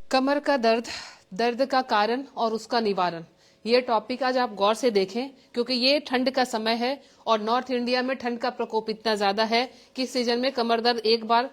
कमर का दर्द, दर्द का कारण और उसका निवारण, ये टॉपिक आज आप गौर से देखें क्योंकि ये ठंड का समय है और नॉर्थ इंडिया में ठंड का प्रकोप इतना ज्यादा है कि इस सीजन में कमर दर्द एक बार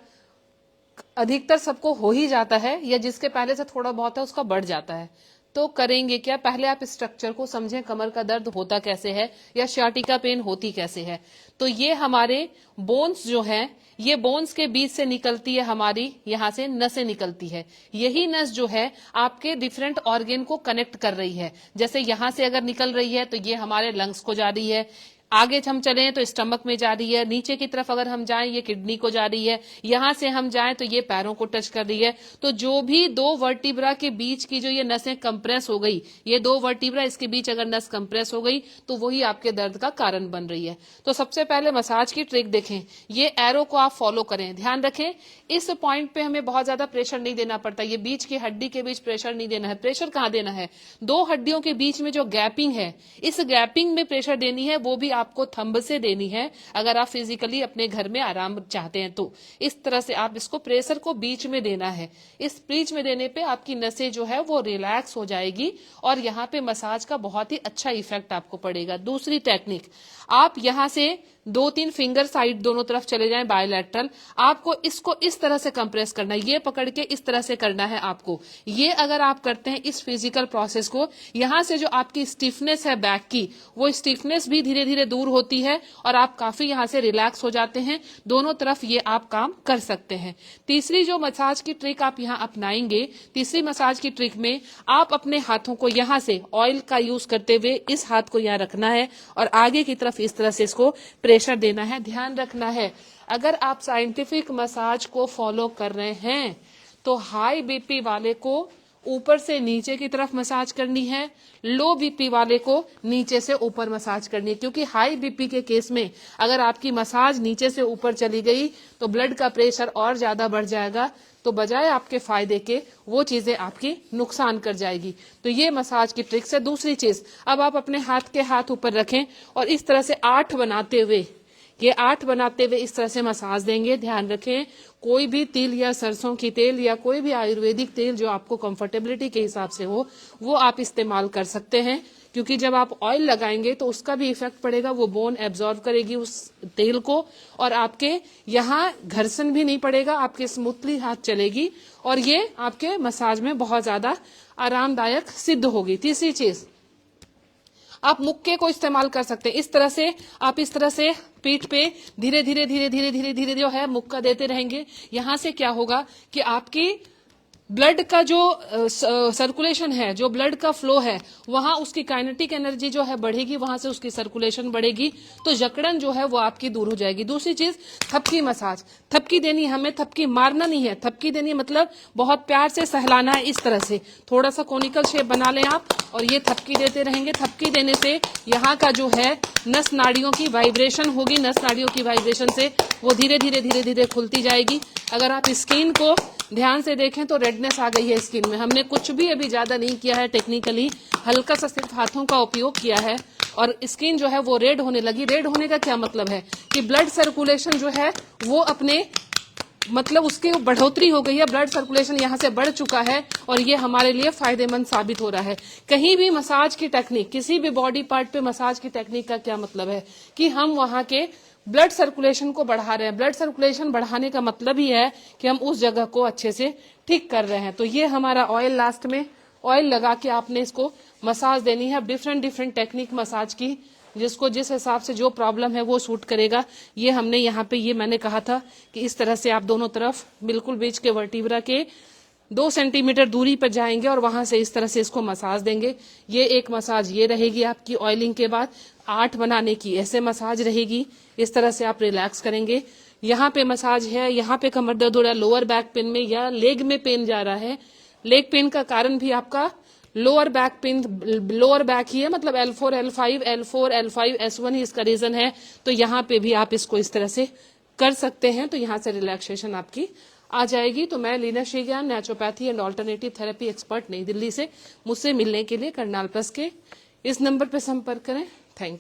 अधिकतर सबको हो ही जाता है या जिसके पहले से थोड़ा बहुत है उसका बढ़ जाता है। तो करेंगे क्या, पहले आप स्ट्रक्चर को समझें, कमर का दर्द होता कैसे है या सियाटिका पेन होती कैसे है। तो ये हमारे बोन्स जो हैं, ये बोन्स के बीच से निकलती है, हमारी यहाँ से नसें निकलती है। यही नस जो है आपके डिफरेंट ऑर्गन को कनेक्ट कर रही है। जैसे यहाँ से अगर निकल रही है तो ये हमारे लंग्स को जा रही है, आगे हम चलें तो स्टमक में जा रही है, नीचे की तरफ अगर हम जाएं ये किडनी को जा रही है, यहां से हम जाएं तो ये पैरों को टच कर रही है। तो जो भी दो वर्टिब्रा के बीच की जो ये नसें कंप्रेस हो गई, ये दो वर्टिब्रा इसके बीच अगर नस कंप्रेस हो गई तो वही आपके दर्द का कारण बन रही है। तो सबसे पहले मसाज की ट्रिक देखें, ये एरो को आप फॉलो करें, ध्यान रखें इस पॉइंट पे हमें बहुत ज्यादा प्रेशर नहीं देना पड़ता, ये बीच की हड्डी के बीच प्रेशर नहीं देना है। प्रेशर कहाँ देना है, दो हड्डियों के बीच में जो गैपिंग है, इस गैपिंग में प्रेशर देनी है, वो भी आपको थंब से देनी है अगर आप फिजिकली अपने घर में आराम चाहते हैं तो। इस तरह से आप इसको प्रेशर को बीच में देना है। इस बीच में देने पे आपकी नसें जो है वो रिलैक्स हो जाएगी और यहाँ पे मसाज का बहुत ही अच्छा इफेक्ट आपको पड़ेगा। दूसरी टेक्निक, आप यहाँ से 2-3 फिंगर साइड दोनों तरफ चले जाएं बायलैटरल, आपको इसको इस तरह से कंप्रेस करना है, ये पकड़ के इस तरह से करना है आपको। ये अगर आप करते हैं इस फिजिकल प्रोसेस को, यहाँ से जो आपकी स्टिफनेस है बैक की, वो स्टिफनेस भी धीरे धीरे दूर होती है और आप काफी यहाँ से रिलैक्स हो जाते हैं। दोनों तरफ ये आप काम कर सकते हैं। तीसरी जो मसाज की ट्रिक आप यहाँ अपनाएंगे, तीसरी मसाज की ट्रिक में आप अपने हाथों को यहाँ से ऑयल का यूज करते हुए इस हाथ को यहाँ रखना है और आगे की तरफ इस तरह से इसको प्रेशर देना है। ध्यान रखना है, अगर आप साइंटिफिक मसाज को फॉलो कर रहे हैं तो हाई बीपी वाले को ऊपर से नीचे की तरफ मसाज करनी है, लो बीपी वाले को नीचे से ऊपर मसाज करनी है। क्योंकि हाई बीपी के केस में अगर आपकी मसाज नीचे से ऊपर चली गई तो ब्लड का प्रेशर और ज्यादा बढ़ जाएगा, तो बजाय आपके फायदे के वो चीजें आपकी नुकसान कर जाएगी। तो ये मसाज की ट्रिक्स है। दूसरी चीज, अब आप अपने हाथ के हाथ ऊपर रखें और इस तरह से 8 बनाते हुए, ये 8 बनाते हुए इस तरह से मसाज देंगे। ध्यान रखें कोई भी तिल या सरसों की तेल या कोई भी आयुर्वेदिक तेल जो आपको कंफर्टेबिलिटी के हिसाब से हो वो आप इस्तेमाल कर सकते हैं। क्योंकि जब आप ऑयल लगाएंगे तो उसका भी इफेक्ट पड़ेगा, वो बोन एब्जॉर्ब करेगी उस तेल को और आपके यहाँ घर्षण भी नहीं पड़ेगा, आपके स्मूथली हाथ चलेगी और ये आपके मसाज में बहुत ज्यादा आरामदायक सिद्ध होगी। तीसरी चीज, आप मुक्के को इस्तेमाल कर सकते हैं। इस तरह से आप इस तरह से पीठ पे धीरे धीरे धीरे धीरे धीरे धीरे जो है मुक्का देते रहेंगे। यहां से क्या होगा कि आपकी ब्लड का जो सर्कुलेशन है, जो ब्लड का फ्लो है, वहां उसकी काइनेटिक एनर्जी जो है बढ़ेगी, वहां से उसकी सर्कुलेशन बढ़ेगी, तो जकड़न जो है वो आपकी दूर हो जाएगी। दूसरी चीज, थपकी मसाज, थपकी देनी, हमें थपकी मारना नहीं है, थपकी देनी मतलब बहुत प्यार से सहलाना है। इस तरह से थोड़ा सा कोनिकल शेप बना लें आप और ये थपकी देते रहेंगे। थपकी देने से यहाँ का जो है नस नाड़ियों की वाइब्रेशन होगी, नस नाड़ियों की वाइब्रेशन से वो धीरे धीरे धीरे धीरे खुलती जाएगी। अगर आप स्किन को ध्यान से देखें तो रेडनेस आ गई है स्किन में, हमने कुछ भी अभी ज्यादा नहीं किया है, टेक्निकली हल्का सा सिर्फ हाथों का उपयोग किया है और स्किन जो है वो रेड होने लगी। रेड होने का क्या मतलब है कि ब्लड सर्कुलेशन जो है वो अपने मतलब उसके बढ़ोतरी हो गई है, ब्लड सर्कुलेशन यहाँ से बढ़ चुका है और ये हमारे लिए फायदेमंद साबित हो रहा है। कहीं भी मसाज की टेक्निक, किसी भी बॉडी पार्ट पे मसाज की टेक्निक का क्या मतलब है कि हम वहां के ब्लड सर्कुलेशन को बढ़ा रहे हैं। ब्लड सर्कुलेशन बढ़ाने का मतलब ही है कि हम उस जगह को अच्छे से ठीक कर रहे हैं। तो ये हमारा ऑयल, लास्ट में ऑयल लगा के आपने इसको मसाज देनी है। डिफरेंट डिफरेंट टेक्निक मसाज की, जिसको जिस हिसाब से जो प्रॉब्लम है वो सूट करेगा। ये हमने यहाँ पे, ये मैंने कहा था कि इस तरह से आप दोनों तरफ बिल्कुल बीच के वर्टिब्रा के 2 सेंटीमीटर दूरी पर जाएंगे और वहां से इस तरह से इसको मसाज देंगे। ये एक मसाज ये रहेगी आपकी ऑयलिंग के बाद। 8 बनाने की ऐसे मसाज रहेगी, इस तरह से आप रिलैक्स करेंगे। यहाँ पे मसाज है, यहाँ पे कमर दर्द हो रहा है, लोअर बैक पेन में या लेग में पेन जा रहा है। लेग पेन का कारण भी आपका lower back pain, lower back ही है, मतलब L4 L5 L4 L5 S1 ही इसका रीजन है। तो यहाँ पे भी आप इसको इस तरह से कर सकते हैं, तो यहाँ से रिलैक्सेशन आपकी आ जाएगी। तो मैं Leena Shrigyan, naturopathy and alternative therapy expert, New Delhi से। मुझसे मिलने के लिए करनाल प्लस के इस नंबर पर संपर्क करें। Thank you.